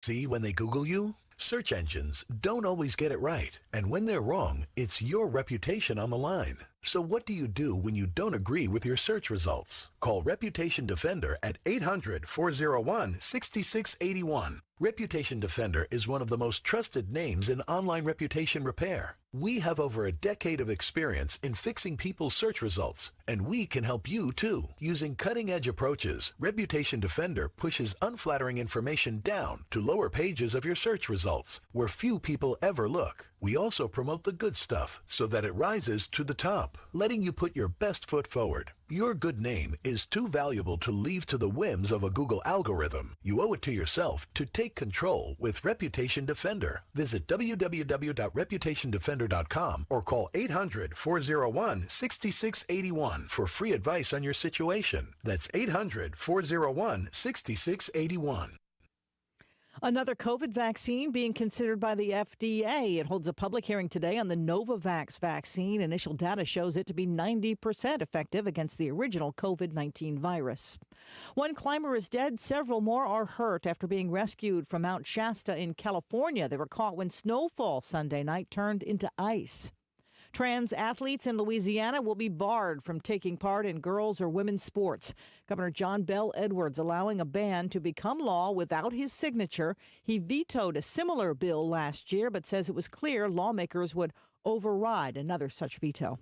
See, when they Google you, search engines don't always get it right. And when they're wrong, it's your reputation on the line. So what do you do when you don't agree with your search results? Call Reputation Defender at 800-401-6681. Reputation Defender is one of the most trusted names in online reputation repair. We have over a decade of experience in fixing people's search results, and we can help you too. Using cutting-edge approaches, Reputation Defender pushes unflattering information down to lower pages of your search results, where few people ever look. We also promote the good stuff so that it rises to the top, letting you put your best foot forward. Your good name is too valuable to leave to the whims of a Google algorithm. You owe it to yourself to take control with Reputation Defender. Visit www.reputationdefender.com or call 800-401-6681 for free advice on your situation. That's 800-401-6681. Another COVID vaccine being considered by the FDA. It holds a public hearing today on the Novavax vaccine. Initial data shows it to be 90% effective against the original COVID-19 virus. One climber is dead. Several more are hurt after being rescued from Mount Shasta in California. They were caught when snowfall Sunday night turned into ice. Trans athletes in Louisiana will be barred from taking part in girls' or women's sports. Governor John Bell Edwards allowing a ban to become law without his signature. He vetoed a similar bill last year, but says it was clear lawmakers would override another such veto.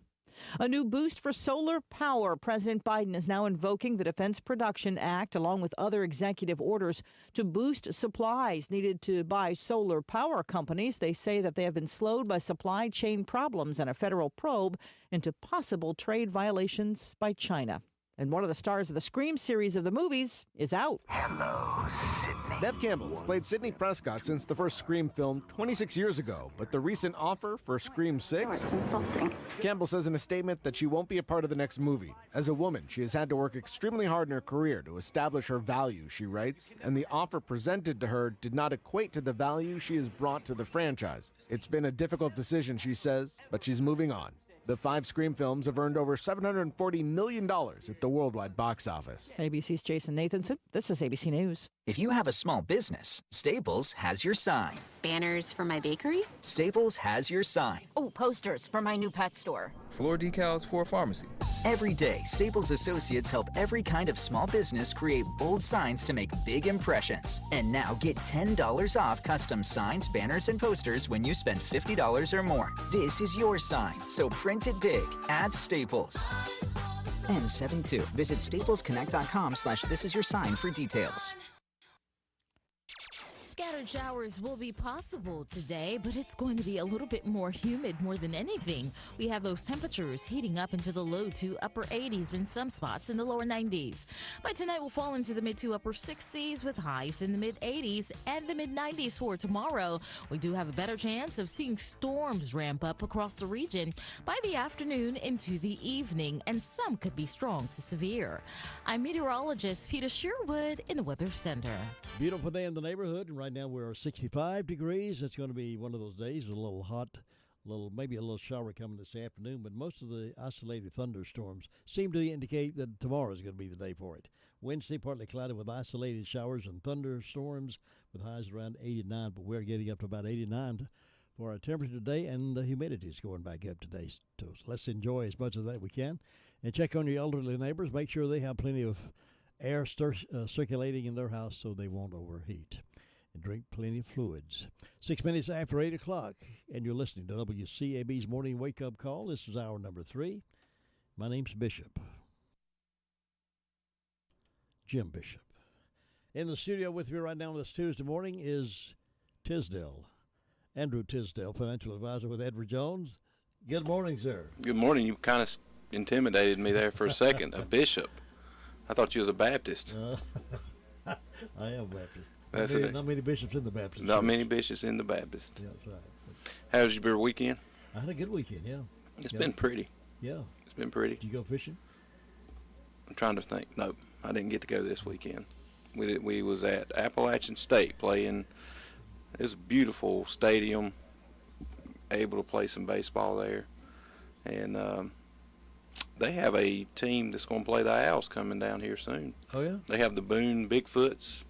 A new boost for solar power. President Biden is now invoking the Defense Production Act along with other executive orders to boost supplies needed to buy solar power companies. They say that they have been slowed by supply chain problems and a federal probe into possible trade violations by China. And one of the stars of the Scream series of the movies is out. Hello, Sydney. Beth Campbell has played Sidney Prescott since the first Scream film 26 years ago, but the recent offer for Scream 6? Oh, it's insulting. Campbell says in a statement that she won't be a part of the next movie. As a woman, she has had to work extremely hard in her career to establish her value, she writes, and the offer presented to her did not equate to the value she has brought to the franchise. It's been a difficult decision, she says, but she's moving on. The 5 Scream films have earned over $740 million at the worldwide box office. ABC's Jason Nathanson. This is ABC News. If you have a small business, Staples has your sign. Banners for my bakery? Staples has your sign. Oh, posters for my new pet store. Floor decals for a pharmacy. Every day, Staples associates help every kind of small business create bold signs to make big impressions. And now get $10 off custom signs, banners, and posters when you spend $50 or more. This is your sign, so print it big at Staples. N72. Visit staplesconnect.com/thisisyoursign for details. Scattered showers will be possible today, but it's going to be a little bit more humid more than anything. We have those temperatures heating up into the low to upper 80s in some spots in the lower 90s. By tonight, we'll fall into the mid to upper 60s with highs in the mid 80s and the mid 90s for tomorrow. We do have a better chance of seeing storms ramp up across the region by the afternoon into the evening, and some could be strong to severe. I'm meteorologist Peter Sherwood in the Weather Center. Beautiful day in the neighborhood. Right now we're 65 degrees. It's going to be one of those days, a little hot, maybe a little shower coming this afternoon, but most of the isolated thunderstorms seem to indicate that tomorrow is going to be the day for it. Wednesday, partly cloudy with isolated showers and thunderstorms with highs around 89, but we're getting up to about 89 for our temperature today, and the humidity is going back up today. So let's enjoy as much of that we can. And check on your elderly neighbors. Make sure they have plenty of air circulating in their house so they won't overheat. And drink plenty of fluids. 6 minutes after 8 o'clock, and you're listening to WCAB's Morning Wake Up Call. This is hour number 3. My name's Bishop. Jim Bishop. In the studio with me right now this Tuesday morning is Andrew Tisdale, financial advisor with Edward Jones. Good morning, sir. Good morning. You kind of intimidated me there for a second. A bishop. I thought you was a Baptist. I am Baptist. Not many bishops in the Baptist. Not many bishops in the Baptist. Yeah, that's right. How's your weekend? I had a good weekend, yeah. It's been pretty. Yeah. It's been pretty. Did you go fishing? I'm trying to think. Nope, I didn't get to go this weekend. We was at Appalachian State playing. It was a beautiful stadium, able to play some baseball there. And they have a team that's going to play the Owls coming down here soon. Oh, yeah? They have the Boone Bigfoots.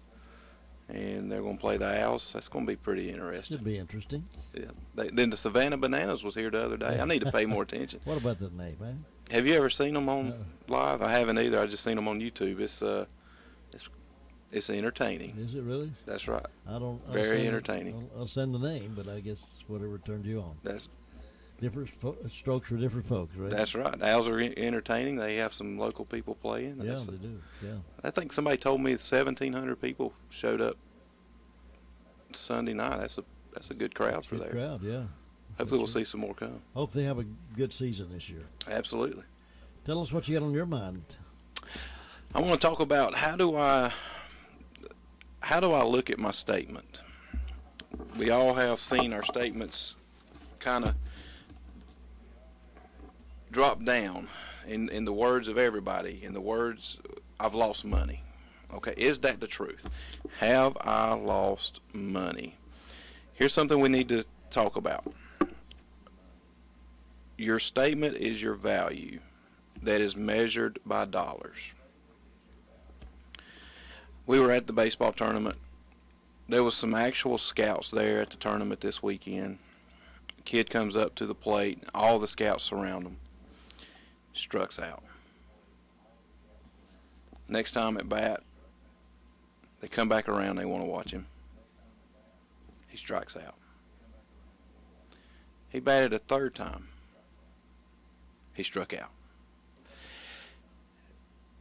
and they're going to play the Owls. That's going to be pretty interesting. Should be interesting. Yeah. Then the Savannah Bananas was here the other day. I need to pay more attention. What about the name, man? Have you ever seen them on live? I haven't either. I just seen them on YouTube. It's entertaining. Is it really? That's right. Very entertaining. I'll send the name, but I guess whatever turns you on. That's different strokes for different folks, right? That's right. The Owls are entertaining. They have some local people playing. Yeah, they do. Yeah. I think somebody told me 1,700 people showed up Sunday night. That's a good crowd for there. Crowd, yeah. Hopefully we'll see some more come. Hope they have a good season this year. Absolutely. Tell us what you got on your mind. I want to talk about how do I look at my statement. We all have seen our statements kind of drop down in the words of everybody, in the words, I've lost money. Okay, is that the truth? Have I lost money? Here's something we need to talk about. Your statement is your value that is measured by dollars. We were at the baseball tournament. There was some actual scouts there at the tournament this weekend. Kid comes up to the plate. All the scouts surround him. Strucks out. Next time at bat, they come back around. They want to watch him. He strikes out. He batted a third time. He struck out.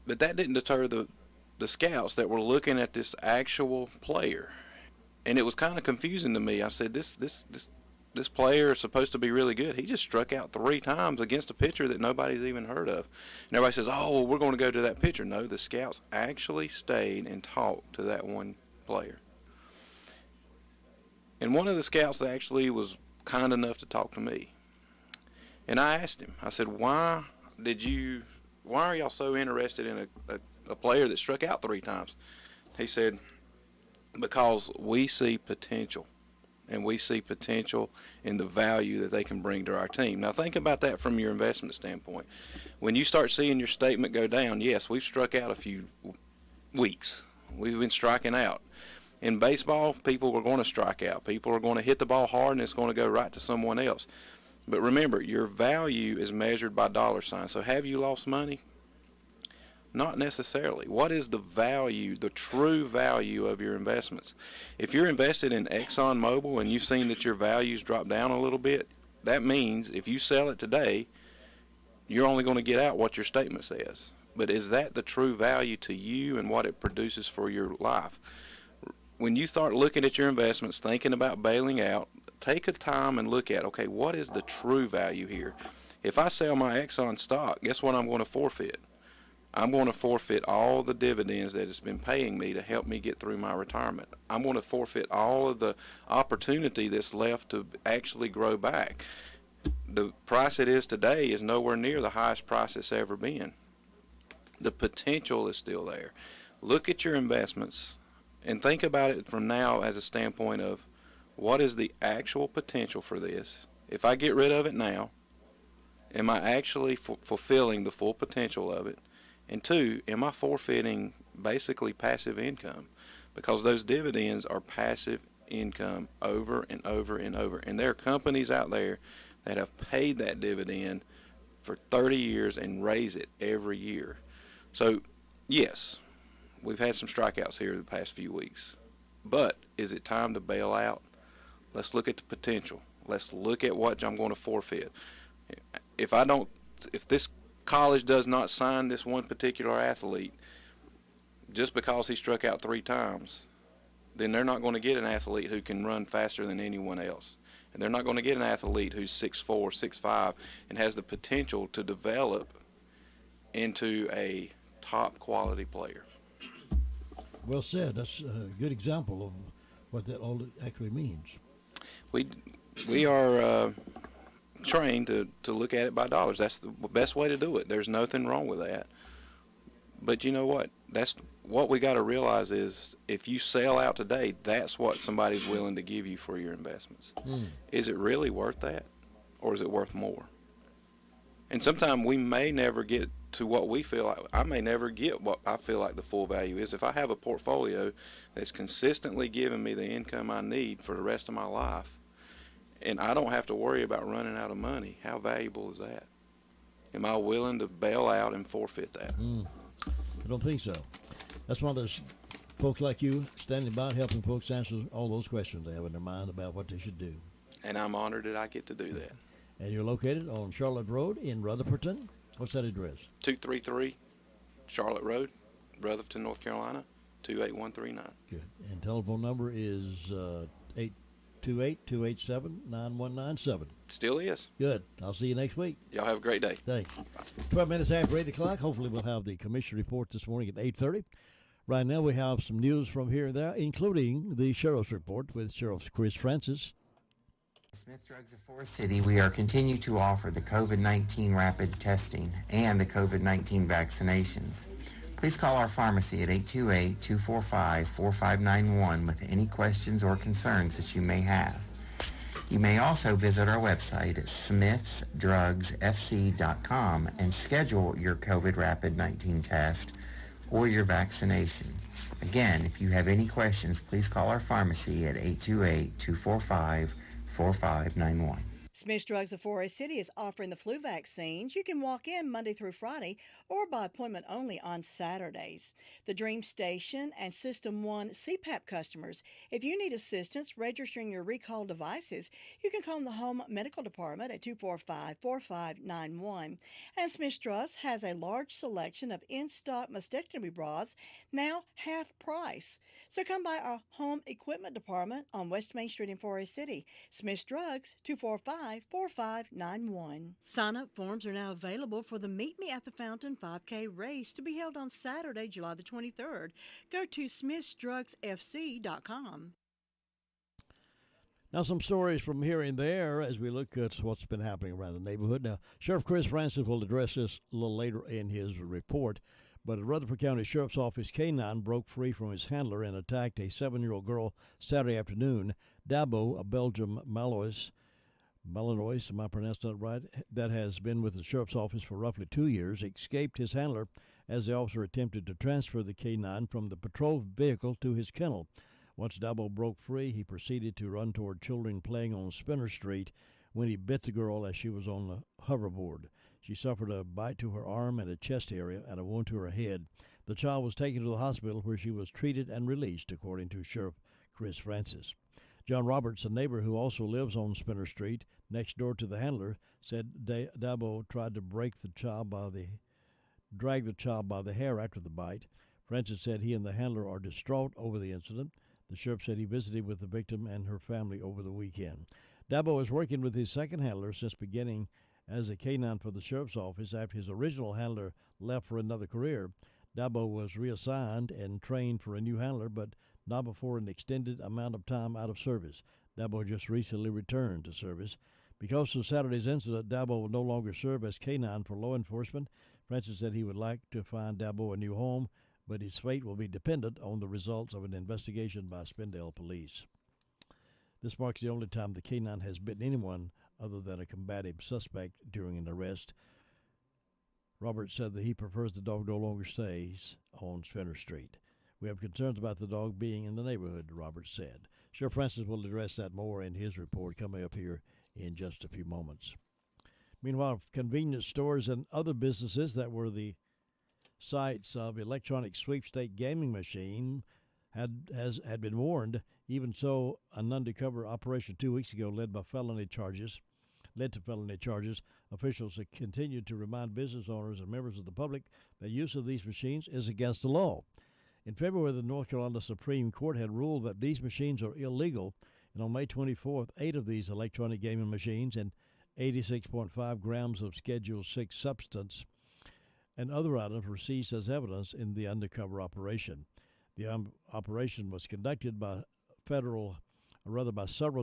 But that didn't deter the scouts that were looking at this actual player. And it was kind of confusing to me. I said, this player is supposed to be really good. He just struck out 3 times against a pitcher that nobody's even heard of. And everybody says, oh, we're going to go to that pitcher. No, the scouts actually stayed and talked to that one player. And one of the scouts actually was kind enough to talk to me. And I asked him, I said, why are y'all so interested in a player that struck out 3 times? He said, because we see potential, and we see potential in the value that they can bring to our team. Now think about that from your investment standpoint. When you start seeing your statement go down, yes, we've struck out a few weeks. We've been striking out. In baseball, people are going to strike out. People are going to hit the ball hard, and it's going to go right to someone else. But remember, your value is measured by dollar signs. So have you lost money? Not necessarily. What is the value, the true value of your investments? If you're invested in ExxonMobil and you've seen that your values drop down a little bit, that means if you sell it today, you're only going to get out what your statement says. But is that the true value to you and what it produces for your life? When you start looking at your investments, thinking about bailing out, take a time and look at, okay, what is the true value here? If I sell my Exxon stock, guess what I'm going to forfeit? I'm going to forfeit all the dividends that it's been paying me to help me get through my retirement. I'm going to forfeit all of the opportunity that's left to actually grow back. The price it is today is nowhere near the highest price it's ever been. The potential is still there. Look at your investments and think about it from now as a standpoint of what is the actual potential for this? If I get rid of it now, am I actually fulfilling the full potential of it? And 2, am I forfeiting basically passive income? Because those dividends are passive income over and over and over. And there are companies out there that have paid that dividend for 30 years and raise it every year. So, yes, we've had some strikeouts here the past few weeks. But is it time to bail out? Let's look at the potential. Let's look at what I'm going to forfeit. If this college does not sign this one particular athlete just because he struck out 3 times, then they're not going to get an athlete who can run faster than anyone else. And they're not going to get an athlete who's 6'4", 6'5", and has the potential to develop into a top quality player. Well said. That's a good example of what that all actually means. We are trained to look at it by dollars. That's the best way to do it. There's nothing wrong with that. But you know what? That's what we got to realize is if you sell out today, that's what somebody's willing to give you for your investments. Is it really worth that, or is it worth more? And sometimes we may never get to what we feel like. I may never get what I feel like the full value is. If I have a portfolio that's consistently giving me the income I need for the rest of my life, and I don't have to worry about running out of money, how valuable is that? Am I willing to bail out and forfeit that? I don't think so. That's one of those folks like you standing by helping folks answer all those questions they have in their mind about what they should do. And I'm honored that I get to do that. And you're located on Charlotte Road in Rutherfordton. What's that address? 233 Charlotte Road, Rutherford, North Carolina, 28139. Good. And telephone number is 828-287-9197. Still is. Good. I'll see you next week. Y'all have a great day. Thanks. 12 minutes after 8 o'clock. Hopefully we'll have the commission report this morning at 8:30. Right now we have some news from here and there, including the Sheriff's Report with Sheriff Chris Francis. Smith Drugs of Forest City, we are continue to offer the COVID-19 rapid testing and the COVID-19 vaccinations. Please call our pharmacy at 828-245-4591 with any questions or concerns that you may have. You may also visit our website at smithsdrugsfc.com and schedule your COVID rapid 19 test or your vaccination. Again, if you have any questions, please call our pharmacy at 828-245-4591. Smith's Drugs of Forest City is offering the flu vaccines. You can walk in Monday through Friday or by appointment only on Saturdays. The Dream Station and System 1 CPAP customers, if you need assistance registering your recall devices, you can call the Home Medical Department at 245-4591. And Smith's Drugs has a large selection of in-stock mastectomy bras, now half price. So come by our Home Equipment Department on West Main Street in Forest City. Smith's Drugs, 245-4591. Sign-up forms are now available for the Meet Me at the Fountain 5K race to be held on Saturday, July the 23rd. Go to smithsdrugsfc.com. Now some stories from here and there as we look at what's been happening around the neighborhood. Now, Sheriff Chris Francis will address this a little later in his report, but a Rutherford County Sheriff's Office K-9 broke free from his handler and attacked a 7-year-old girl Saturday afternoon. Dabo, a Belgian Malinois, am I pronouncing that right, that has been with the Sheriff's Office for roughly 2 years, escaped his handler as the officer attempted to transfer the K-9 from the patrol vehicle to his kennel. Once Dabo broke free, he proceeded to run toward children playing on Spinner Street when he bit the girl as she was on the hoverboard. She suffered a bite to her arm and a chest area and a wound to her head. The child was taken to the hospital where she was treated and released, according to Sheriff Chris Francis. John Roberts, a neighbor who also lives on Spinner Street, next door to the handler, said Dabo tried to drag the child by the hair after the bite. Francis said he and the handler are distraught over the incident. The sheriff said he visited with the victim and her family over the weekend. Dabo is working with his second handler since beginning as a K-9 for the sheriff's office after his original handler left for another career. Dabo was reassigned and trained for a new handler, but not before an extended amount of time out of service. Dabo just recently returned to service. Because of Saturday's incident, Dabo will no longer serve as K-9 for law enforcement. Francis said he would like to find Dabo a new home, but his fate will be dependent on the results of an investigation by Spindale police. This marks the only time the K-9 has bitten anyone other than a combative suspect during an arrest. Roberts said that he prefers the dog no longer stays on Spinner Street. We have concerns about the dog being in the neighborhood, Roberts said. Sheriff Francis will address that more in his report coming up here in just a few moments. Meanwhile, convenience stores and other businesses that were the sites of electronic sweepstake gaming machine had been warned. Even so, an undercover operation 2 weeks ago led to felony charges. Officials have continued to remind business owners and members of the public that use of these machines is against the law. In February, the North Carolina Supreme Court had ruled that these machines are illegal, and on May 24th, 8 of these electronic gaming machines and 86.5 grams of Schedule 6 substance and other items were seized as evidence in the undercover operation. The operation was conducted by several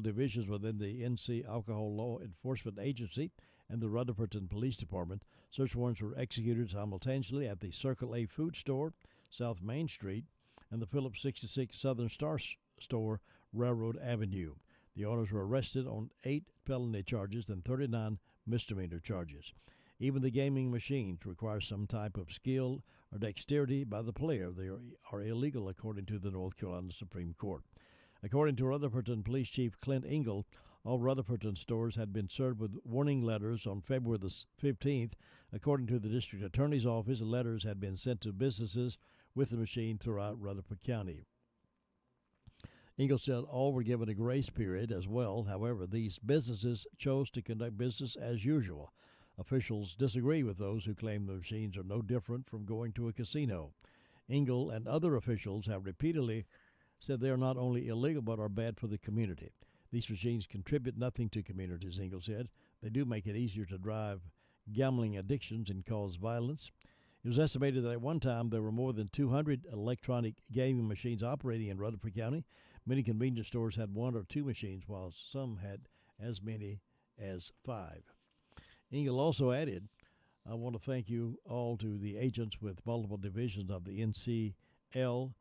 divisions within the NC Alcohol Law Enforcement Agency and the Rutherfordton Police Department. Search warrants were executed simultaneously at the Circle A Food Store, South Main Street, and the Phillips 66 Southern Star Store, Railroad Avenue. The owners were arrested on 8 felony charges and 39 misdemeanor charges. Even the gaming machines require some type of skill or dexterity by the player. They are illegal, according to the North Carolina Supreme Court. According to Rutherford Police Chief Clint Engel, all Rutherford stores had been served with warning letters on February the 15th. According to the district attorney's office, the letters had been sent to businesses with the machine throughout Rutherford County. Engel said all were given a grace period as well. However, these businesses chose to conduct business as usual. Officials disagree with those who claim the machines are no different from going to a casino. Engel and other officials have repeatedly said they are not only illegal but are bad for the community. These machines contribute nothing to communities, Engel said. They do make it easier to drive gambling addictions and cause violence. It was estimated that at one time there were more than 200 electronic gaming machines operating in Rutherford County. Many convenience stores had 1 or 2 machines, while some had as many as 5. Engel also added, I want to thank you all to the agents with multiple divisions of the NCL,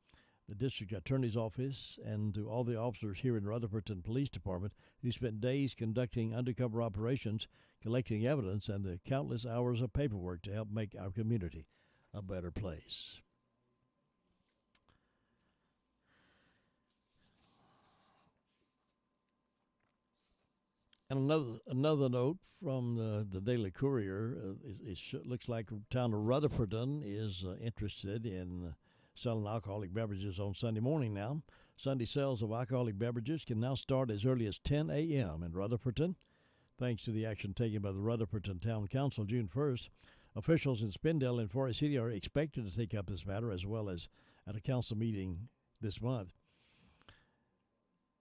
the District Attorney's Office, and to all the officers here in Rutherford Police Department who spent days conducting undercover operations, collecting evidence, and the countless hours of paperwork to help make our community a better place. And another note from the Daily Courier, it looks like the town of Rutherford is interested in selling alcoholic beverages on Sunday morning now. Sunday sales of alcoholic beverages can now start as early as 10 a.m. in Rutherford. Thanks to the action taken by the Rutherford Town Council June 1st, officials in Spindale and Forest City are expected to take up this matter as well as at a council meeting this month.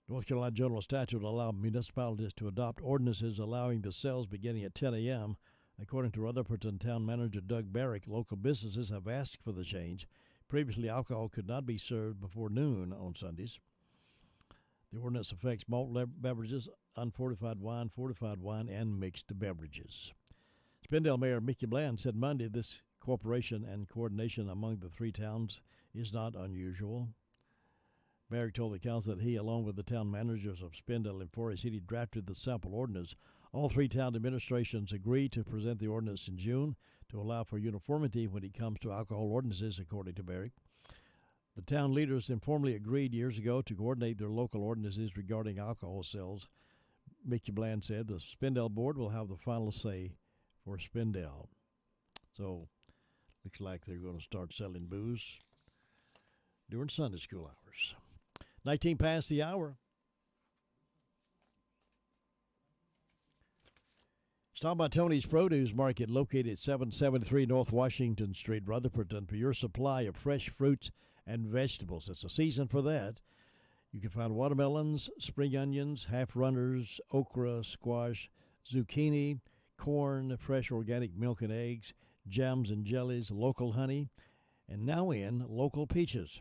North Carolina General Statute will allow municipalities to adopt ordinances allowing the sales beginning at 10 a.m. According to Rutherford Town Manager Doug Barrick, local businesses have asked for the change. Previously, alcohol could not be served before noon on Sundays. The ordinance affects malt beverages, unfortified wine, fortified wine, and mixed beverages. Spindale Mayor Mickey Bland said Monday this cooperation and coordination among the 3 towns is not unusual. Barrick told the council that he, along with the town managers of Spindale and Forest City, drafted the sample ordinance. All 3 town administrations agreed to present the ordinance in June to allow for uniformity when it comes to alcohol ordinances, according to Barrick. The town leaders informally agreed years ago to coordinate their local ordinances regarding alcohol sales. Mickey Bland said the Spindale board will have the final say for Spindale. So, looks like they're going to start selling booze during Sunday school hours. 19 past the hour. Stop by Tony's Produce Market, located at 773 North Washington Street, Rutherford, for your supply of fresh fruits and vegetables. It's the season for that. You can find watermelons, spring onions, half-runners, okra, squash, zucchini, corn, fresh organic milk and eggs, jams and jellies, local honey, and now in local peaches.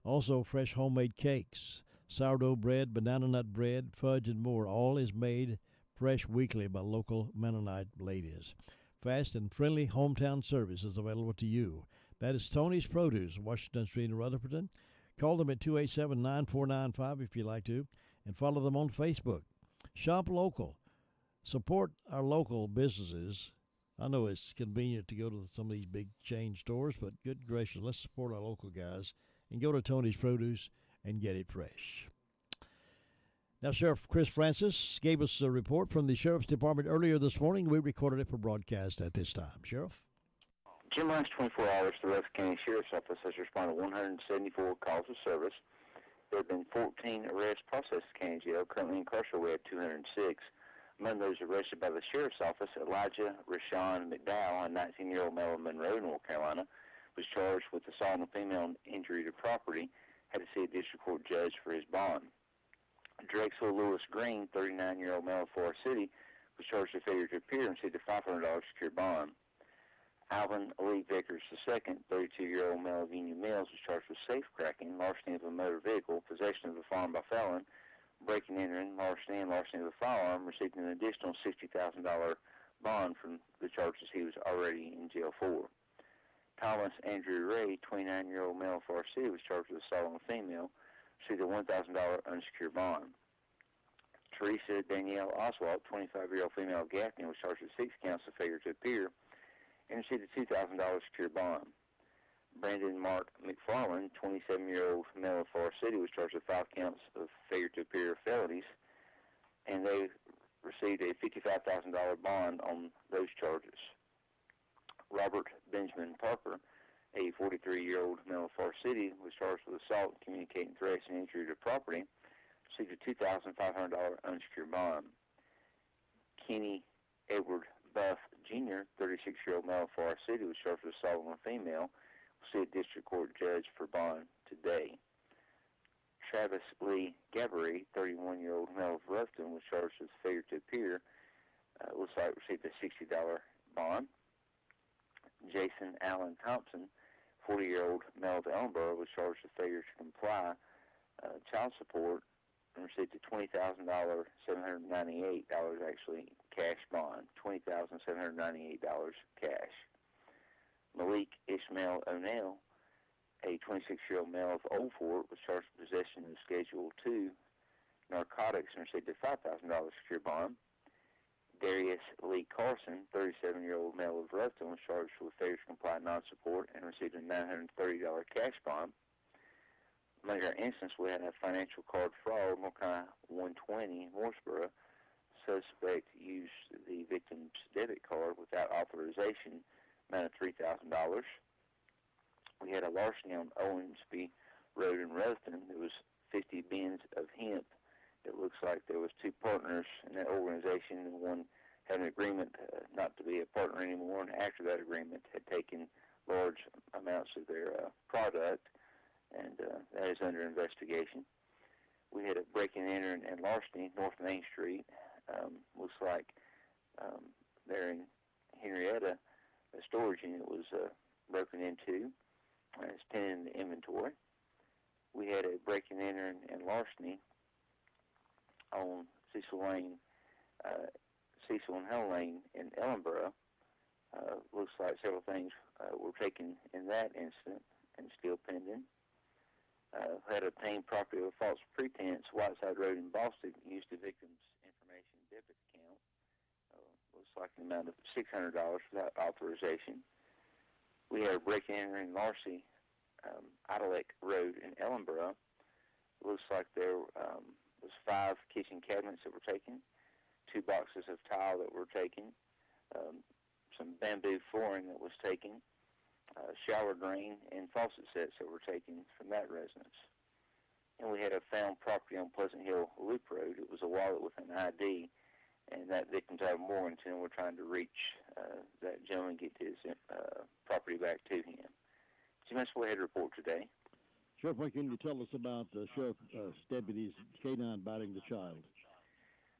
Also fresh homemade cakes, sourdough bread, banana nut bread, fudge, and more. All is made fresh weekly by local Mennonite ladies. Fast and friendly hometown service is available to you. That is Tony's Produce, Washington Street in Rutherford. Call them at 287-9495 if you'd like to, and follow them on Facebook. Shop local. Support our local businesses. I know it's convenient to go to some of these big chain stores, but good gracious, let's support our local guys and go to Tony's Produce and get it fresh. Now, Sheriff Chris Francis gave us a report from the Sheriff's Department earlier this morning. We recorded it for broadcast at this time. Sheriff? In the last 24 hours, the Rutherford County Sheriff's Office has responded to 174 calls of service. There have been 14 arrests processed at County Jail. Currently incarcerated, we have 206. Among those arrested by the Sheriff's Office, Elijah Rashawn McDowell, a 19-year-old male in Monroe, North Carolina, was charged with assault on a female and injury to property, had to see a district court judge for his bond. Drexel Lewis Green, 39-year-old male of Forest City, was charged with failure to appear and received a $500 secure bond. Alvin Lee Vickers II, 32-year-old male of Union Mills, was charged with safecracking, larceny of a motor vehicle, possession of a firearm by felon, breaking and entering, larceny, and larceny of a firearm, received an additional $60,000 bond from the charges he was already in jail for. Thomas Andrew Ray, 29-year-old male of Forest City, was charged with assault on a female, received a $1,000 unsecured bond. Teresa Danielle Oswald, 25-year-old female of Gaffney, was charged with 6 counts of failure to appear, and received a $2,000 secure bond. Brandon Mark McFarland, 27-year-old male of Forest City, was charged with 5 counts of failure to appear felonies, and they received a $55,000 bond on those charges. Robert Benjamin Parker, a 43-year-old male of Forest City, was charged with assault, communicating threats, and injury to property, received a $2,500 unsecured bond. Kenny Edward Buff Jr., 36-year-old male of Forest City, was charged with assault on a female. We'll see a district court judge for bond today. Travis Lee Gabbery, 31-year-old male of Ruffton, was charged with failure to appear. Looks like received a $60 bond. Jason Allen Thompson, 40-year-old male of Ellenboro, was charged with failure to comply child support and received a $20,798 actually cash bond, $20,798 cash. Malik Ishmael O'Neill, a 26-year-old male of Old Fort, was charged with possession of Schedule 2 narcotics and received a $5,000 secure bond. Darius Lee Carson, 37-year-old male of Ruffton, was charged with failure to comply non-support and received a $930 cash bond. Among our instance, we had a financial card fraud, Morkai 120 in Mooresboro. Suspect used the victim's debit card without authorization, amount of $3,000. We had a larceny on Owensby Road in Ruffton. There was 50 bins of hemp. It looks like there was 2 partners in that organization, and one had an agreement not to be a partner anymore, and after that agreement had taken large amounts of their product, and that is under investigation. We had a break-in, enter, and larceny North Main Street. Looks like there in Henrietta, a storage unit was broken into. It's pinned in the inventory. We had a break-in, enter, and larceny on Cecil and Hell Lane in Ellenboro. Looks like several things were taken in that incident and still pending. Had obtained property of a false pretense, Whiteside Road in Boston, used the victim's information debit account. Looks like an amount of $600 without authorization. We had a break-in, enter, and larceny Idyllic Road in Ellenboro. Looks like there was 5 kitchen cabinets that were taken, 2 boxes of tile that were taken, some bamboo flooring that was taken, shower drain, and faucet sets that were taken from that residence. And we had a found property on Pleasant Hill Loop Road. It was a wallet with an ID, and that victim's out of Morganton. We're trying to reach that gentleman, get his property back to him. Jim, go ahead and report today. Sheriff, what can you tell us about Sheriff Deputy's canine biting the child?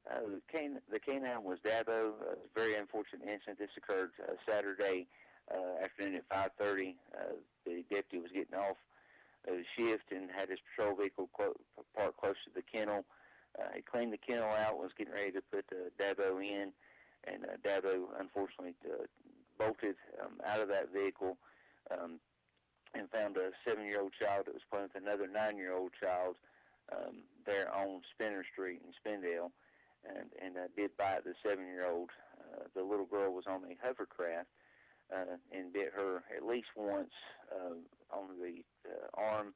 The canine was Dabo. A very unfortunate incident. This occurred Saturday afternoon at 5:30. The deputy was getting off his shift and had his patrol vehicle parked close to the kennel. He cleaned the kennel out, was getting ready to put Dabo in, and Dabo unfortunately bolted out of that vehicle and found a 7-year-old child that was playing with another 9-year-old child there on Spinner Street in Spindale, and did bite the 7-year-old. The little girl was on a hovercraft and bit her at least once on the arm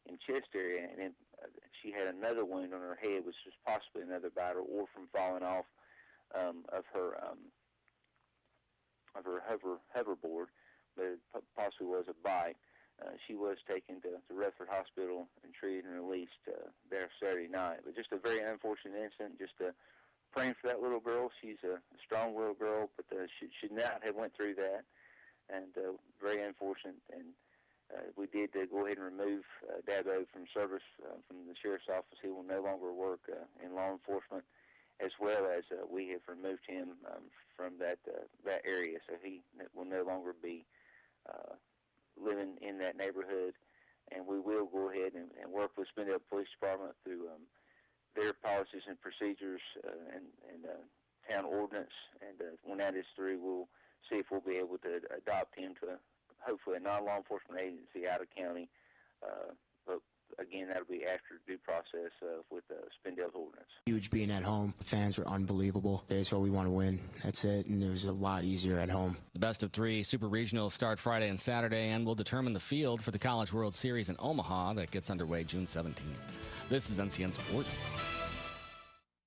and chest area, and then she had another wound on her head, which was possibly another bite or from falling off of her hoverboard, but it possibly was a bite. She was taken to Rutherford Hospital and treated and released there Saturday night. But just a very unfortunate incident. Just praying for that little girl. She's a strong little girl, but she should not have went through that. And very unfortunate. And we did go ahead and remove Dabo from service from the sheriff's office. He will no longer work in law enforcement, as well as we have removed him from that area. So he will no longer be living in that neighborhood, and we will go ahead and work with Spindale Police Department through their policies and procedures and town ordinance, and when that is through, we'll see if we'll be able to adopt him to hopefully a non-law enforcement agency out of county, but again, that'll be after due process with the Spindale's ordinance. Huge being at home. The fans were unbelievable. That's what we want to win. That's it. And it was a lot easier at home. The best of 3 Super Regionals start Friday and Saturday and will determine the field for the College World Series in Omaha that gets underway June 17th. This is NCN Sports.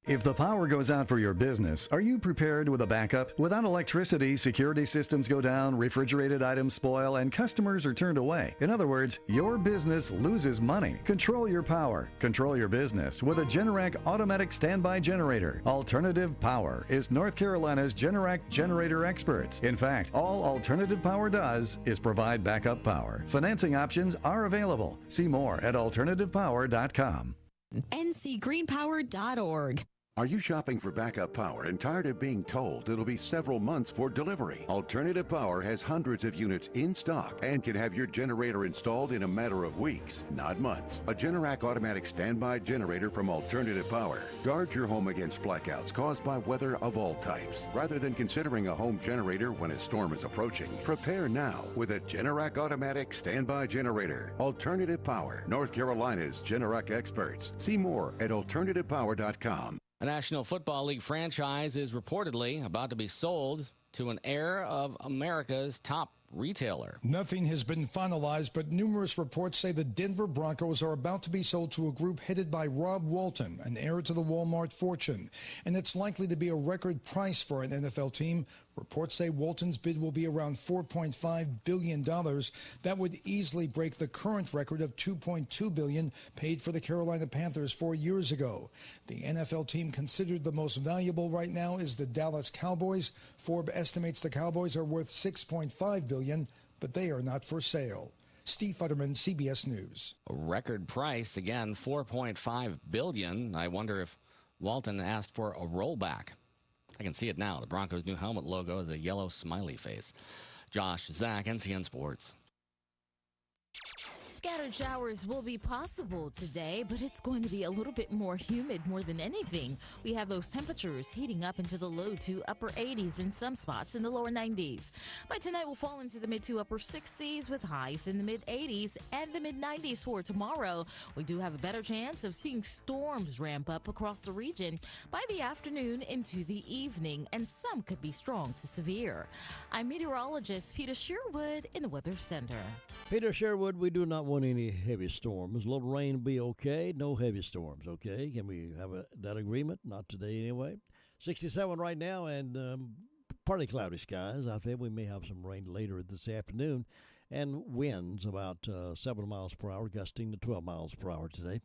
If the power goes out for your business, are you prepared with a backup? Without electricity, security systems go down, refrigerated items spoil, and customers are turned away. In other words, your business loses money. Control your power. Control your business with a Generac automatic standby generator. Alternative Power is North Carolina's Generac generator experts. In fact, all Alternative Power does is provide backup power. Financing options are available. See more at alternativepower.com. ncgreenpower.org. Are you shopping for backup power and tired of being told it'll be several months for delivery? Alternative Power has hundreds of units in stock and can have your generator installed in a matter of weeks, not months. A Generac automatic standby generator from Alternative Power guards your home against blackouts caused by weather of all types. Rather than considering a home generator when a storm is approaching, prepare now with a Generac automatic standby generator. Alternative Power, North Carolina's Generac experts. See more at alternativepower.com. A National Football League franchise is reportedly about to be sold to an heir of America's top retailer. Nothing has been finalized, but numerous reports say the Denver Broncos are about to be sold to a group headed by Rob Walton, an heir to the Walmart fortune. And it's likely to be a record price for an NFL team. Reports say Walton's bid will be around $4.5 billion. That would easily break the current record of $2.2 billion paid for the Carolina Panthers 4 years ago. The NFL team considered the most valuable right now is the Dallas Cowboys. Forbes estimates the Cowboys are worth $6.5 billion, but they are not for sale. Steve Futterman, CBS News. A record price, again, $4.5 billion. I wonder if Walton asked for a rollback. I can see it now. The Broncos' new helmet logo is a yellow smiley face. Josh Zach, NCN Sports. Scattered showers will be possible today, but it's going to be a little bit more humid more than anything. We have those temperatures heating up into the low to upper 80s in some spots in the lower 90s. By tonight, we'll fall into the mid to upper 60s with highs in the mid 80s and the mid 90s for tomorrow. We do have a better chance of seeing storms ramp up across the region by the afternoon into the evening, and some could be strong to severe. I'm meteorologist Peter Sherwood in the Weather Center. Peter Sherwood, we do not want any heavy storms. A little rain will be okay. No heavy storms, okay? Can we have that agreement? Not today anyway. 67 right now and partly cloudy skies. I think we may have some rain later this afternoon. And winds about 7 miles per hour, gusting to 12 miles per hour today.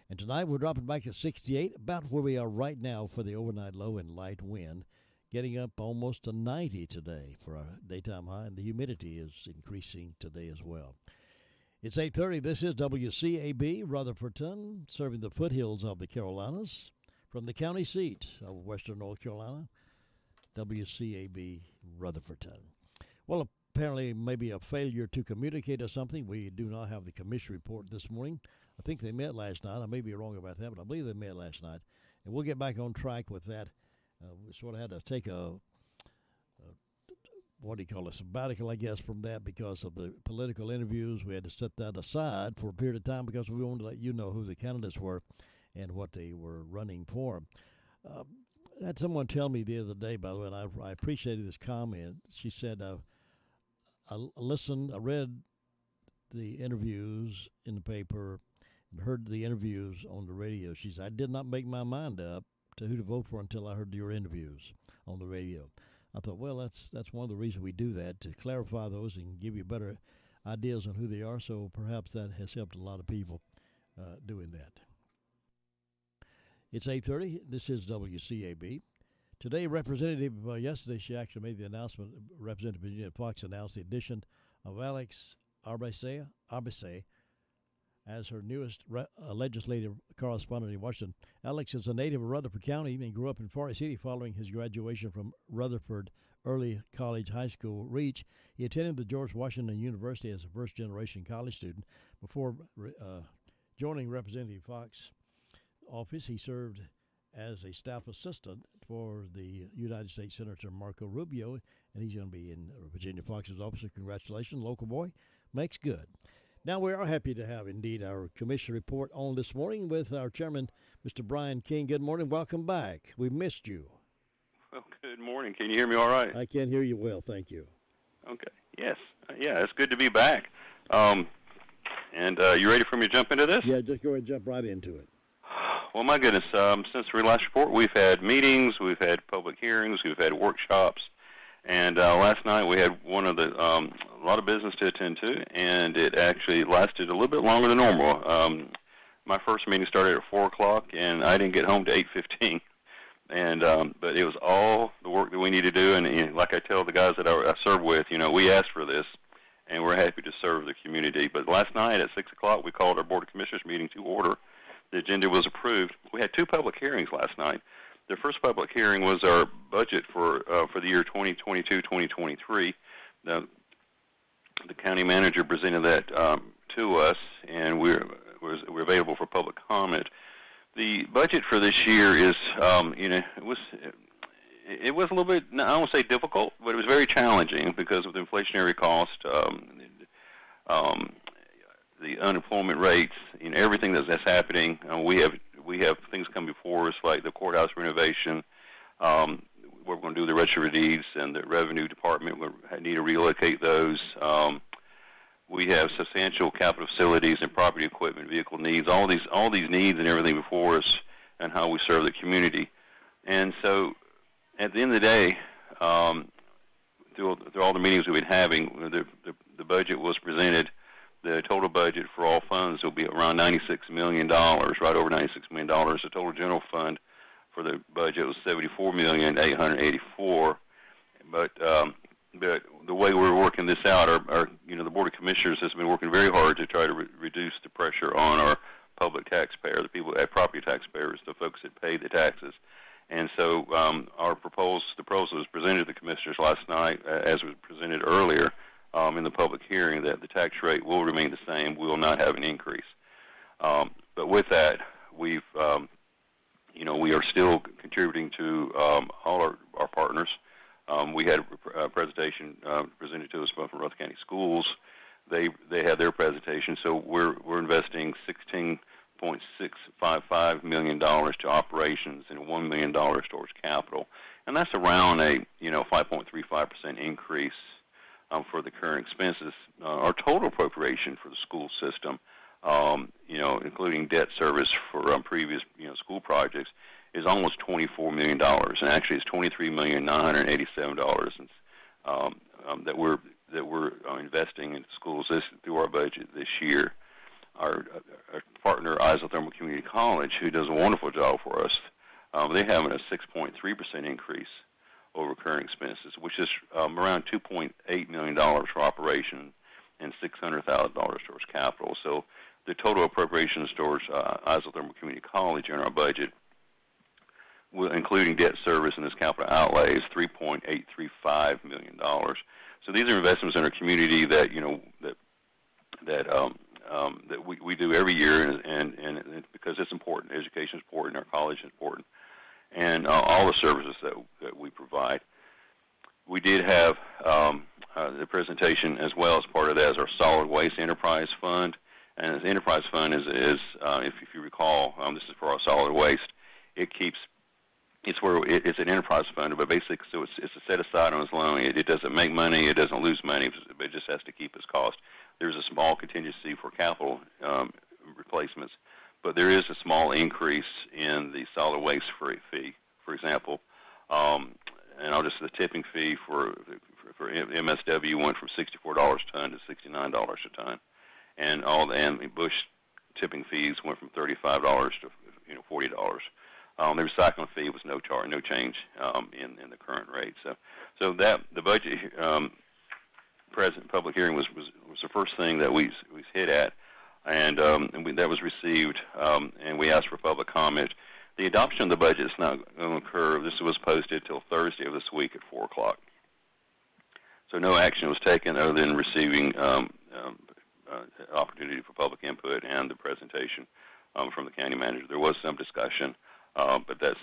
And tonight we're dropping back to 68, about where we are right now for the overnight low and light wind. Getting up almost to 90 today for our daytime high, and the humidity is increasing today as well. It's 8:30. This is WCAB Rutherfordton, serving the foothills of the Carolinas. From the county seat of western North Carolina, WCAB Rutherfordton. Well, apparently maybe a failure to communicate or something. We do not have the commission report this morning. I think they met last night. I may be wrong about that, but I believe they met last night. And we'll get back on track with that. We sort of had to take a sabbatical, I guess, from that because of the political interviews. We had to set that aside for a period of time because we wanted to let you know who the candidates were and what they were running for. I had someone tell me the other day, by the way, and I appreciated this comment. She said, I read the interviews in the paper and heard the interviews on the radio. She said, I did not make my mind up to who to vote for until I heard your interviews on the radio. I thought, well, that's one of the reasons we do that, to clarify those and give you better ideas on who they are. So perhaps that has helped a lot of people doing that. It's 8:30. This is WCAB. Today, yesterday she actually made the announcement, Representative Virginia Fox announced the addition of Alex Arbese as her newest legislative correspondent in Washington. Alex is a native of Rutherford County and grew up in Forest City following his graduation from Rutherford Early College High School, Reach. He attended the George Washington University as a first-generation college student. Before joining Representative Fox's office, he served as a staff assistant for the United States Senator Marco Rubio, and he's going to be in Virginia Fox's office. So congratulations, local boy. Makes good. Now, we are happy to have, indeed, our commission report on this morning with our chairman, Mr. Brian King. Good morning. Welcome back. We missed you. Well, good morning. Can you hear me all right? I can hear you well. Thank you. Okay. Yes. Yeah, it's good to be back. And you ready for me to jump into this? Yeah, just go ahead and jump right into it. Well, my goodness, since the last report, we've had meetings, we've had public hearings, we've had workshops, and last night we had a lot of business to attend to, and it actually lasted a little bit longer than normal. My first meeting started at 4 o'clock, and I didn't get home to 8:15. And but it was all the work that we need to do, and like I tell the guys that I serve with, we asked for this, and we're happy to serve the community. But last night at 6 o'clock, we called our Board of Commissioners meeting to order. The agenda was approved. We had 2 public hearings last night. The first public hearing was our budget for the year 2022-2023. The county manager presented that to us, and we're available for public comment. The budget for this year is, it was a little bit, I don't want to say difficult, but it was very challenging because of the inflationary cost, the unemployment rates, everything that's happening. We have things come before us like the courthouse renovation. We're going to do the register of deeds and the revenue department. We need to relocate those. We have substantial capital facilities and property equipment, vehicle needs, all these needs and everything before us, and how we serve the community. And so, at the end of the day, through all the meetings we've been having, the budget was presented. The total budget for all funds will be around $96 million, right over $96 million. The total general fund for the budget was $74,884,000. But the way we're working this out, the Board of Commissioners has been working very hard to try to reduce the pressure on our public taxpayer, the people, property taxpayers, the folks that pay the taxes. And so the proposal was presented to the Commissioners last night, as was presented earlier in the public hearing, that the tax rate will remain the same. We will not have an increase. But with that, we are still contributing to all our partners. We had a presentation presented to us from Rutherford County Schools. They had their presentation. So we're investing $16.655 million to operations and $1 million towards capital, and that's around a 5.35% increase for the current expenses. Our total appropriation for the school system, including debt service for previous school projects, is almost $24 million, and actually it's $23,987,000 that we're investing in schools through our budget this year. Our partner, Isothermal Community College, who does a wonderful job for us, they're having a 6.3% increase over current expenses, which is around $2.8 million for operation and $600,000 towards capital. So the total appropriations towards Isothermal Community College in our budget, including debt service and this capital outlay, is $3.835 million. So these are investments in our community that that we do every year, and because it's important. Education is important, our college is important, and all the services that we provide. We did have the presentation as well as part of that is our solid waste enterprise fund, and the enterprise fund is if you recall, this is for our solid waste. It's an enterprise fund, but basically, so it's a set aside on its loan. It doesn't make money, it doesn't lose money, but it just has to keep its cost. There's a small contingency for capital replacements, but there is a small increase in the solid waste fee. For example, the tipping fee for MSW went from $64 a ton to $69 a ton, and the Bush tipping fees went from $35 to $40. The recycling fee was no change in the current rate. So that the budget present public hearing was the first thing that we hit at, and that was received, and we asked for public comment. The adoption of the budget is not going to occur. This was posted till Thursday of this week at 4 o'clock. So no action was taken other than receiving opportunity for public input and the presentation from the county manager. There was some discussion, but that's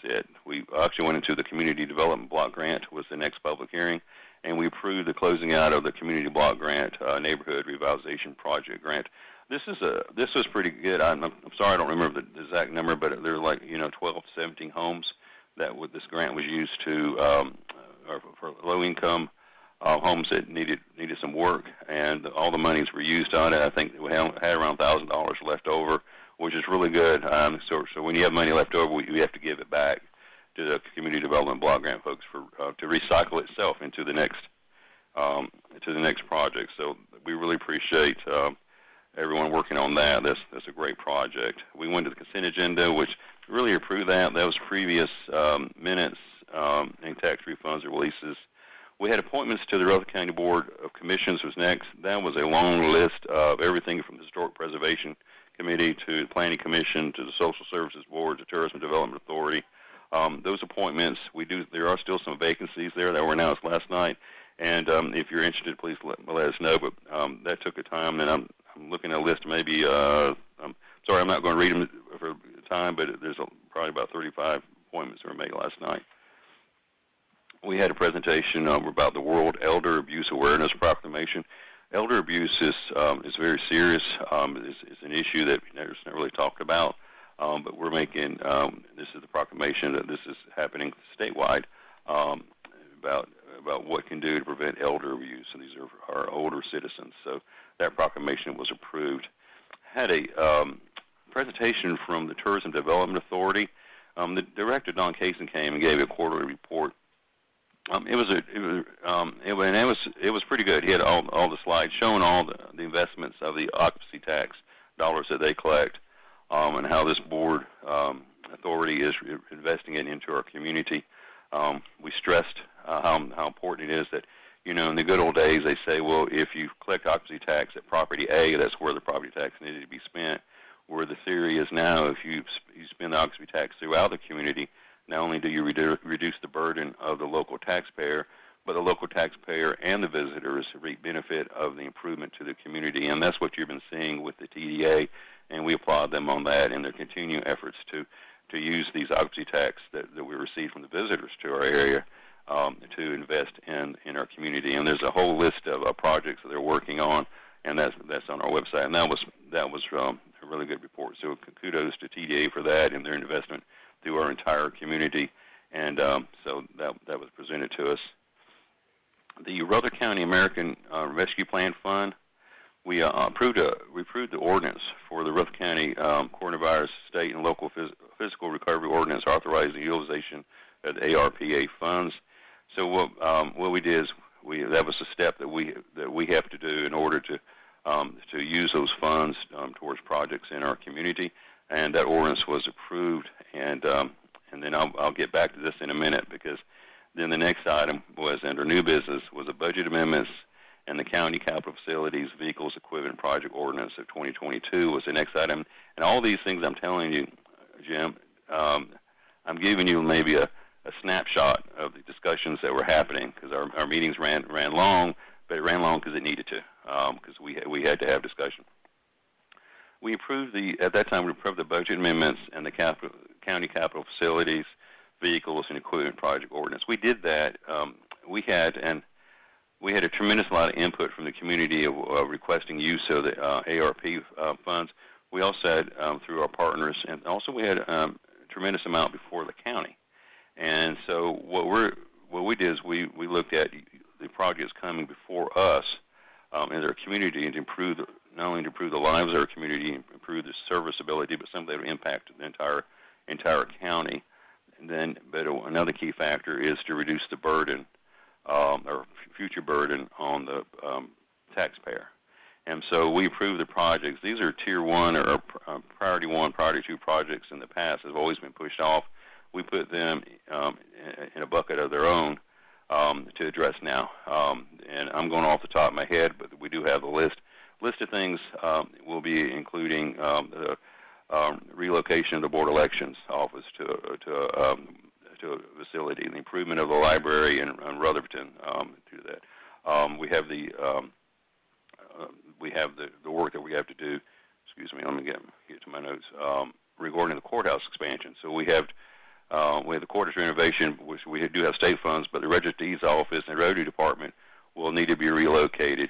it. We actually went into the community development block grant was the next public hearing, and we approved the closing out of the community block grant, neighborhood revitalization project grant. This was pretty good. I'm sorry I don't remember the exact number, but there were 12 to 17 homes that this grant was used to for low income homes that needed some work, and all the monies were used on it. I think we had around $1,000 left over, which is really good. So when you have money left over, we have to give it back to the community development block grant folks to recycle itself into the next project. So we really appreciate everyone working on that. That's a great project. We went to the consent agenda, which really approved that. That was previous minutes and tax refunds or releases. We had appointments to the Rutherford County Board of Commissions was next. That was a long list of everything from the Historic Preservation Committee to the Planning Commission to the Social Services Board to Tourism Development Authority. Those appointments, there are still some vacancies there that were announced last night. And if you're interested, please let us know. But that took a time, and I'm looking at a list. Maybe I'm sorry, I'm not going to read them for time, but there's probably about 35 appointments that were made last night. We had a presentation about the World Elder Abuse Awareness Proclamation. Elder abuse is very serious. It's an issue that is not really talked about, but we're making this is the proclamation that this is happening statewide about what can do to prevent elder abuse, and these are our older citizens. So that proclamation was approved. Had a presentation from the Tourism Development Authority. The director, Don Kaysen, came and gave a quarterly report. It was pretty good. He had all the slides showing all the investments of the occupancy tax dollars that they collect, and how this board authority is investing it into our community. We stressed how important it is that, in the good old days, they say, well, if you collect occupancy tax at property A, that's where the property tax needed to be spent. Where the theory is now, if you spend the occupancy tax throughout the community, not only do you reduce the burden of the local taxpayer, but the local taxpayer and the visitors reap benefit of the improvement to the community. And that's what you've been seeing with the TDA, and we applaud them on that and their continuing efforts to use these occupancy tax that we receive from the visitors to our area to invest in our community. And there's a whole list of projects that they're working on, and that's on our website. And that was a really good report. So kudos to TDA for that and their investment through our entire community, and so that was presented to us. The Rutherford County American Rescue Plan Fund, we approved the ordinance for the Rutherford County Coronavirus State and Local Physical Recovery Ordinance authorizing the utilization of the ARPA funds. So what we did is that was a step that we have to do in order to use those funds towards projects in our community, and that ordinance was approved. And then I'll get back to this in a minute, because then the next item was under new business was the budget amendments, and the county capital facilities vehicles equipment project ordinance of 2022 was the next item. And all these things I'm telling you, Jim, I'm giving you maybe a snapshot of the discussions that were happening, because our meetings ran long, but it ran long because it needed to, because we had to have discussion. We approved at that time we approved the budget amendments and the county capital facilities, vehicles, and equipment project ordinance. We did that. We had a tremendous amount of input from the community of requesting use of the ARP funds. We also had through our partners, and also we had a tremendous amount before the county. And so what we did is we looked at the projects coming before us in our community, and not only to improve the lives of our community, improve the serviceability, but something that would impact the entire county. And then, but another key factor is to reduce the burden or future burden on the taxpayer. And so we approved the projects. These are Tier 1 or Priority 1, Priority 2 projects in the past that have always been pushed off. We put them in a bucket of their own to address now. And I'm going off the top of my head, but we do have a list of things. Will be including the relocation of the Board of Elections office to a facility, the improvement of the library in Rutherford to that. We have the work that we have to do. Excuse me, let me get to my notes regarding the courthouse expansion. So we have We have the quarters renovation, which we do have state funds, but the Register of Deeds office and the Rotary Department will need to be relocated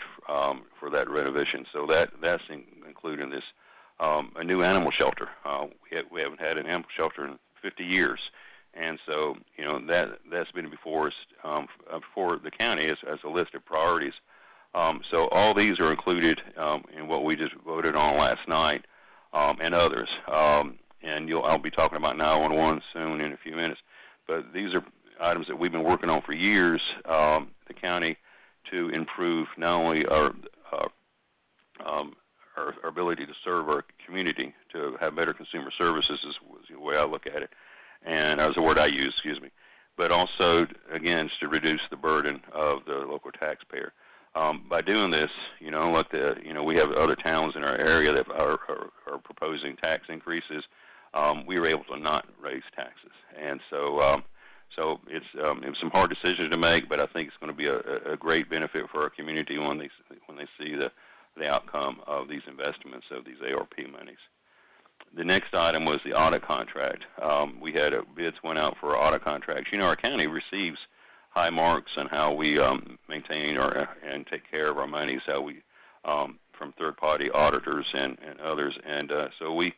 for that renovation. So that's included in this. A new animal shelter. We haven't had an animal shelter in 50 years. And so, that's been before us, before the county as a list of priorities. So all these are included in what we just voted on last night, and others. And I'll be talking about 911 soon in a few minutes. But these are items that we've been working on for years, the county, to improve not only our ability to serve our community, to have better consumer services is the way I look at it. And that was the word I used, excuse me. But also, again, to reduce the burden of the local taxpayer. By doing this, we have other towns in our area that are proposing tax increases. We were able to not raise taxes. And so it's some hard decisions to make, but I think it's going to be a great benefit for our community when they see the outcome of these investments of these ARP monies. The next item was the audit contract. We had bids went out for audit contracts. Our county receives high marks on how we maintain and take care of our monies, how we from third-party auditors and others. And so we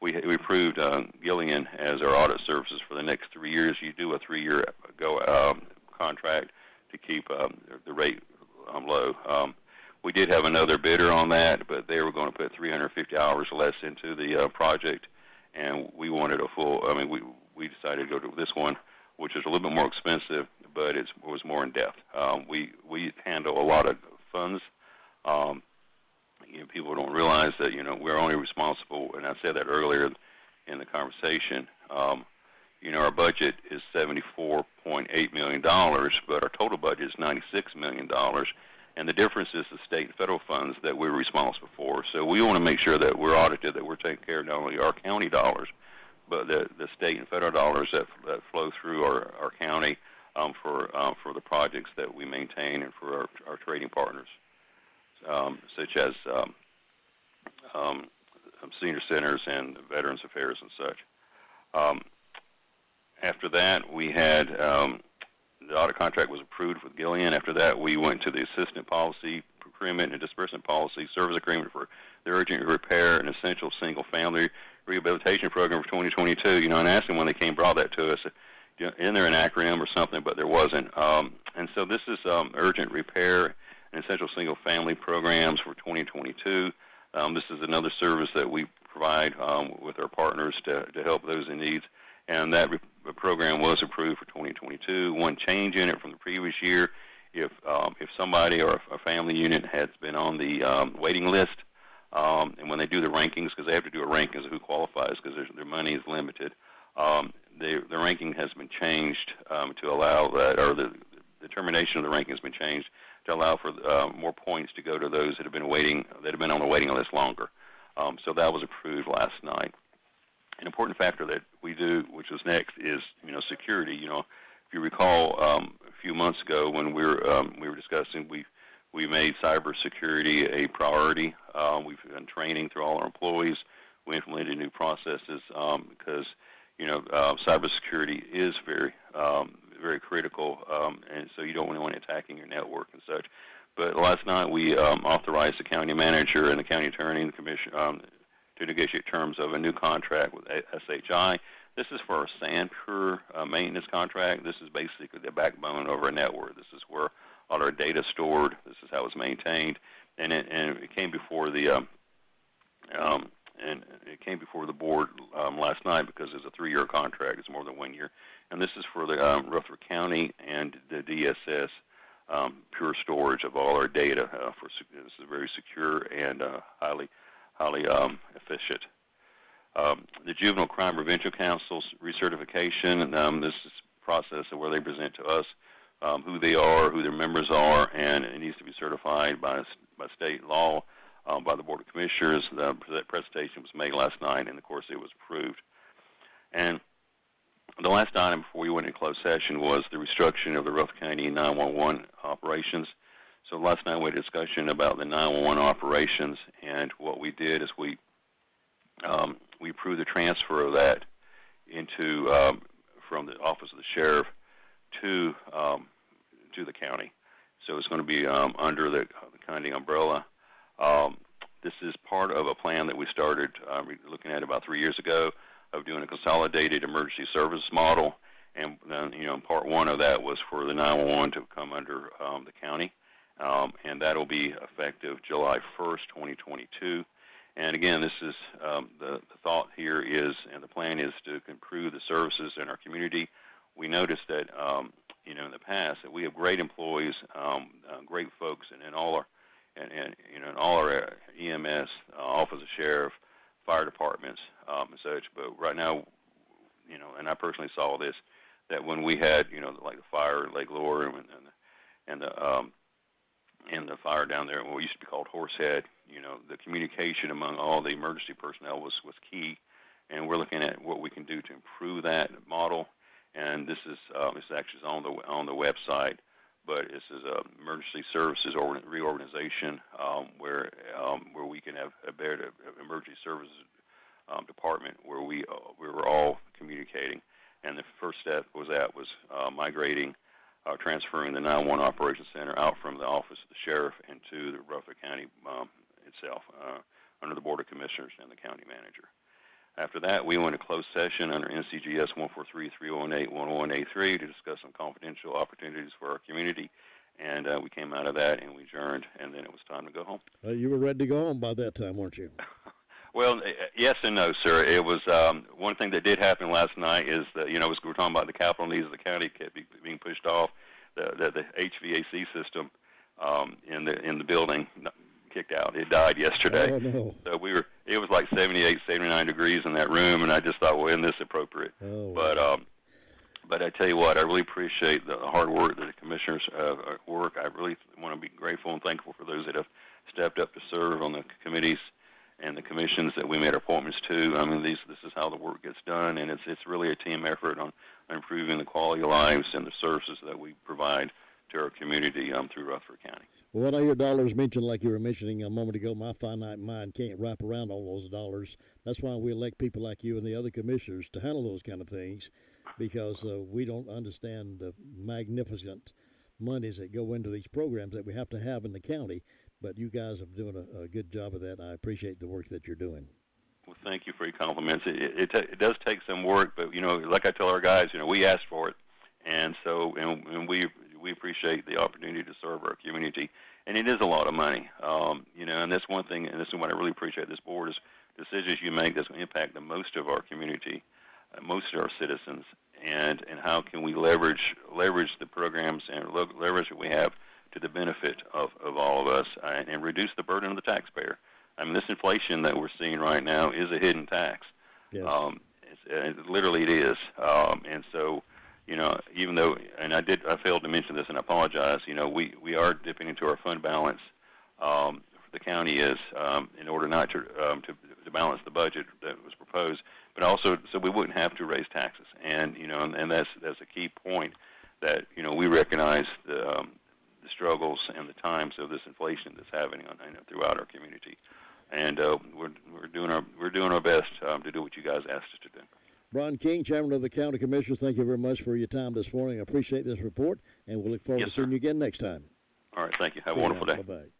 approved Gillian as our audit services for the next 3 years. You do a 3-year contract to keep the rate low. We did have another bidder on that, but they were going to put 350 hours less into the project, and we wanted a full. We decided to go to this one, which is a little bit more expensive, but it was more in depth. We handle a lot of funds. People don't realize that we're only responsible, and I said that earlier in the conversation. Our budget is $74.8 million, but our total budget is $96 million. And the difference is the state and federal funds that we're responsible for. So we want to make sure that we're audited, that we're taking care of not only our county dollars, but the state and federal dollars that flow through our county for the projects that we maintain and for our trading partners, such as senior centers and Veterans Affairs and such. After that, we had the audit contract was approved with Gillian. After that, we went to the assistant policy, procurement and disbursement policy, service agreement for the urgent repair and essential single-family rehabilitation program for 2022. And I asked them when they brought that to us, isn't there an acronym or something, but there wasn't. And so this is urgent repair and essential single-family programs for 2022. This is another service that we provide with our partners to help those in need. And that program was approved for 2022. One change in it from the previous year, if somebody or a family unit has been on the waiting list, and when they do the rankings, because they have to do a ranking of who qualifies because their money is limited, the ranking has been changed to allow that, or the determination of the ranking has been changed to allow for more points to go to those that have been on the waiting list longer. So that was approved last night. An important factor that we do, which is next, is security. If you recall, a few months ago when we were discussing, we made cybersecurity a priority. We've done training through all our employees. We implemented new processes because cybersecurity is very critical, and so you don't want anyone attacking your network and such. But last night we authorized the county manager and the county attorney and the commission to negotiate terms of a new contract with SHI. This is for our Sandpur maintenance contract. This is basically the backbone of our network. This is where all our data is stored. This is how it's maintained, and it came before the board last night because it's a 3-year contract. It's more than 1 year, and this is for the Rutherford County and the DSS pure storage of all our data. This is very secure and highly efficient. The Juvenile Crime Prevention Council's recertification, this is a process where they present to us who they are, who their members are, and it needs to be certified by state law, by the Board of Commissioners. That presentation was made last night, and of course it was approved. And the last item before we went into closed session was the restructuring of the Rutherford County 911 operations. So last night we had a discussion about the 911 operations, and what we did is we approved the transfer of that into from the office of the sheriff to the county. So it's going to be under the county umbrella. This is part of a plan that we started looking at about 3 years ago of doing a consolidated emergency service model. And then, part one of that was for the 911 to come under the county. And that'll be effective July 1st, 2022. And again, this is the thought here is, and the plan is to improve the services in our community. We noticed that, in the past, that we have great employees, great folks, and in all our EMS, Office of Sheriff, fire departments, and such. But right now, and I personally saw this, that when we had, like the fire in Lake Lure and the fire down there, what used to be called Horsehead, the communication among all the emergency personnel was key, and we're looking at what we can do to improve that model. And this is it's actually on the website, but this is a emergency services reorganization where we can have a better emergency services department where we were all communicating. And the first step was migrating, transferring the 911 Operations Center out from the office of the sheriff into the Rutherford County itself, under the Board of Commissioners and the county manager. After that, we went to closed session under NCGS 143-318-1183 to discuss some confidential opportunities for our community. And we came out of that and we adjourned, and then it was time to go home. You were ready to go home by that time, weren't you? Well, yes and no, sir. It was one thing that did happen last night is that, we were talking about the capital needs of the county kept being pushed off. The HVAC system in the building kicked out. It died yesterday. Oh, no. So it was like 78, 79 degrees in that room, and I just thought, well, isn't this appropriate? Oh, But I tell you what, I really appreciate the hard work that the commissioners work. I really want to be grateful and thankful for those that have stepped up to serve on the committees and the commissions that we made appointments to. I mean, this is how the work gets done, and it's really a team effort on improving the quality of lives and the services that we provide to our community through Rutherford County. Well, when I hear dollars mentioned like you were mentioning a moment ago, my finite mind can't wrap around all those dollars. That's why we elect people like you and the other commissioners to handle those kind of things, because we don't understand the magnificent monies that go into these programs that we have to have in the county. But you guys are doing a good job of that, and I appreciate the work that you're doing. Well, thank you for your compliments. It does take some work, but, like I tell our guys, we asked for it. And so and we appreciate the opportunity to serve our community. And it is a lot of money, and that's one thing, and this is what I really appreciate this board is decisions you make that's going to impact the most of our community, most of our citizens, and how can we leverage the programs and leverage what we have to the benefit of all of us and reduce the burden of the taxpayer. I mean, this inflation that we're seeing right now is a hidden tax. Yes. Literally it is. And so, even though, and I failed to mention this, and I apologize, we are dipping into our fund balance. The county is, in order not to balance the budget that was proposed, but also so we wouldn't have to raise taxes. And, and that's a key point that, we recognize the struggles and the times of this inflation that's happening throughout our community, and we're doing our best to do what you guys asked us to do. Brian King, Chairman of the County Commissioners, thank you very much for your time this morning. I appreciate this report, and we'll look forward to seeing you again next time. All right, thank you. Have a wonderful day. Bye-bye.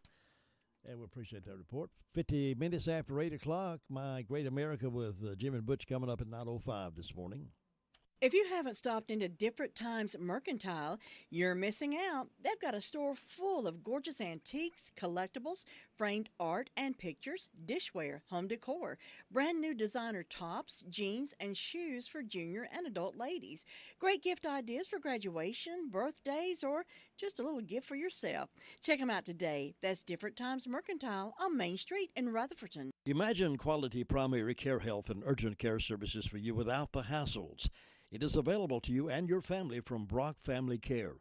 And we appreciate that report. 50 minutes after 8 o'clock, My Great America with Jim and Butch coming up at 9:05 this morning. If you haven't stopped into Different Times Mercantile, you're missing out. They've got a store full of gorgeous antiques, collectibles, framed art and pictures, dishware, home decor, brand new designer tops, jeans, and shoes for junior and adult ladies. Great gift ideas for graduation, birthdays, or just a little gift for yourself. Check them out today. That's Different Times Mercantile on Main Street in Rutherfordton. Imagine quality primary care health and urgent care services for you without the hassles. It is available to you and your family from Brock Family Care.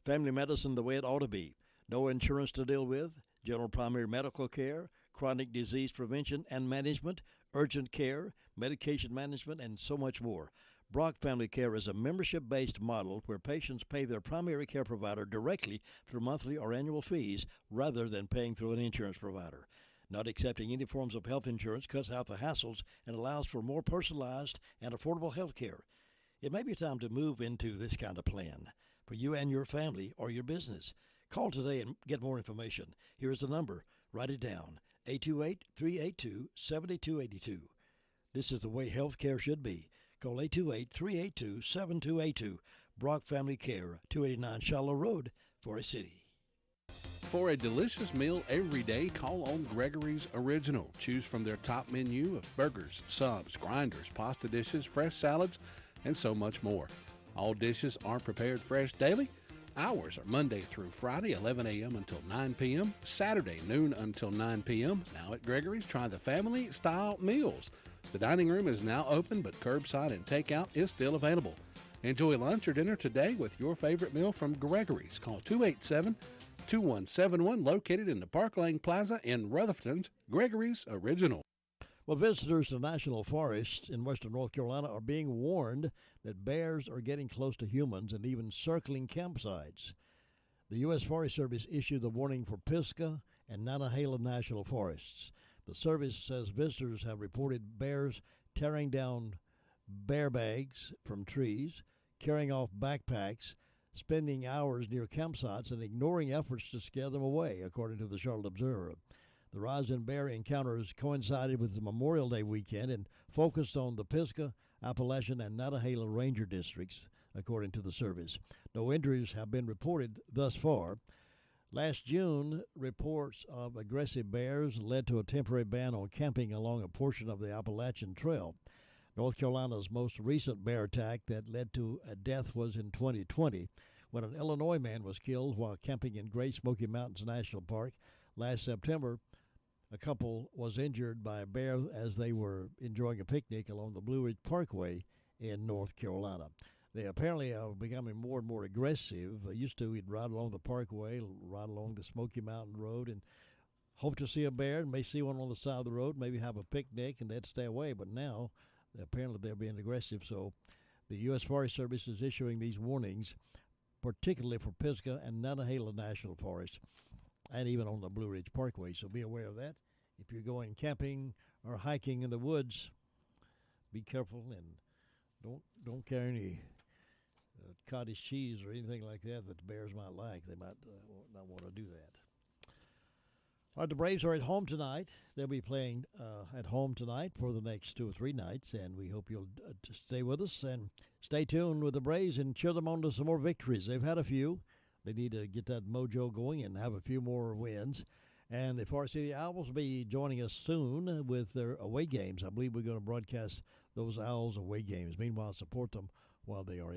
Family medicine the way it ought to be. No insurance to deal with, general primary medical care, chronic disease prevention and management, urgent care, medication management, and so much more. Brock Family Care is a membership-based model where patients pay their primary care provider directly through monthly or annual fees rather than paying through an insurance provider. Not accepting any forms of health insurance cuts out the hassles and allows for more personalized and affordable health care. It may be time to move into this kind of plan for you and your family or your business. Call today and get more information. Here is the number. Write it down. 828-382-7282. This is the way health care should be. Call 828-382-7282. Brock Family Care, 289 Shallow Road, Forest City. For a delicious meal every day, call on Gregory's Original. Choose from their top menu of burgers, subs, grinders, pasta dishes, fresh salads, and so much more. All dishes are prepared fresh daily. Hours are Monday through Friday, 11 a.m. until 9 p.m., Saturday, noon until 9 p.m. Now at Gregory's, try the family-style meals. The dining room is now open, but curbside and takeout is still available. Enjoy lunch or dinner today with your favorite meal from Gregory's. Call 287-2171, located in the Park Lane Plaza in Rutherford. Gregory's Original. Well, visitors to national forests in western North Carolina are being warned that bears are getting close to humans and even circling campsites. The U.S. Forest Service issued the warning for Pisgah and Nantahala National Forests. The service says visitors have reported bears tearing down bear bags from trees, carrying off backpacks, spending hours near campsites, and ignoring efforts to scare them away, according to the Charlotte Observer. The rise in bear encounters coincided with the Memorial Day weekend and focused on the Pisgah, Appalachian, and Nantahala Ranger districts, according to the service. No injuries have been reported thus far. Last June, reports of aggressive bears led to a temporary ban on camping along a portion of the Appalachian Trail. North Carolina's most recent bear attack that led to a death was in 2020, when an Illinois man was killed while camping in Great Smoky Mountains National Park. Last September, a couple was injured by a bear as they were enjoying a picnic along the Blue Ridge Parkway in North Carolina. They apparently are becoming more and more aggressive. Used to, we'd ride along the parkway, ride along the Smoky Mountain Road, and hope to see a bear, and may see one on the side of the road, maybe have a picnic, and they'd stay away. But now, apparently they're being aggressive. So the U.S. Forest Service is issuing these warnings, particularly for Pisgah and Nantahala National Forest, and even on the Blue Ridge Parkway. So be aware of that. If you're going camping or hiking in the woods, be careful and don't carry any cottage cheese or anything like that that the bears might like. They might not want to do that. All right, the Braves are at home tonight. They'll be playing at home tonight for the next 2 or 3 nights, and we hope you'll stay with us and stay tuned with the Braves and cheer them on to some more victories. They've had a few. They need to get that mojo going and have a few more wins. And the Forest City Owls will be joining us soon with their away games. I believe we're going to broadcast those Owls away games. Meanwhile, support them while they are